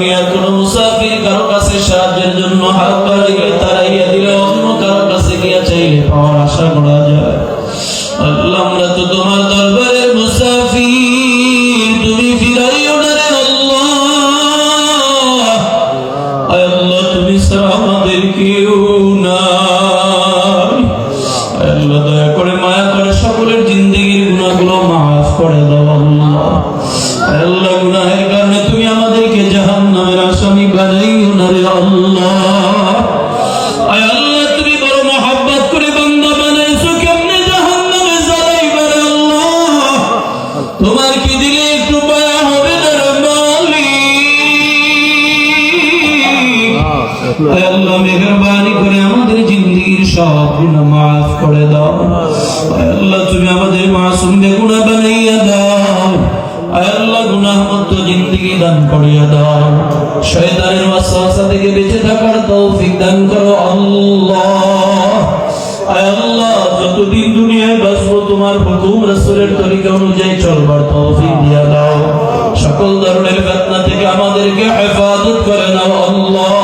দুনিয়ার কোন মুসাফির কারো কাছে সাহায্যের জন্য হাত বাড়িয়ে তাড়াইয়া দিলে অন্য কারো কাছে গিয়া চাইলে পাওয়ার আশা করা যায়। আল্লাহ আমরা তো তোমার দরবারের মুসাফির, তুমি ফিরাইও না রে আল্লাহ। আয় আল্লাহ তুমি ছাড়া আমাদের কেউ নাই। আয় আল্লাহ দয়া করে মায়া করে সকলের জিন্দেগির গুনাহগুলো মাফ করে দাও আল্লাহ। আয় আল্লাহ গুনাহের কারণে তুমি আমাদেরকে জাহান্নামের আসামি বানাইও না রে আল্লাহ। আয় আল্লাহ তুমি বড় মহব্বত করে বান্দা বানাইছো, কেমনে জাহান্নামে জ্বালাইবা রে আল্লাহ। তোমার কি দিলে একটু মায়া হবে না রে মালিক। আয় আল্লাহ মেহেরবানি করে আমাদের জিন্দেগির সব গুনাহ মাফ করে দাও। আয় আল্লাহ তুমি আমাদের মাসুমকে গুনাহ বানাইয়া দাও। আয় আল্লাহ গুনাহ মুক্ত জিন্দেগি দান করিয়া দাও। শয়তানের ওয়াসওয়াসা থেকে বেঁচে থাকার তৌফিক দান করো আল্লাহ। আয় আল্লাহ যতদিন দুনিয়ায় বাঁচবো তোমার হুকুম রাসূলের তরিকা অনুযায়ী চলবার তৌফিক দিয়া দাও। সকল ধরনের ফিতনা থেকে আমাদেরকে হেফাজত করে নাও আল্লাহ।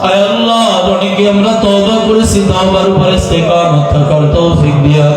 আয় আল্লাহ অনেকে আমরা তওবা করেছি, তওবার উপরে ইস্তেকামত থাকার তৌফিক দিয়া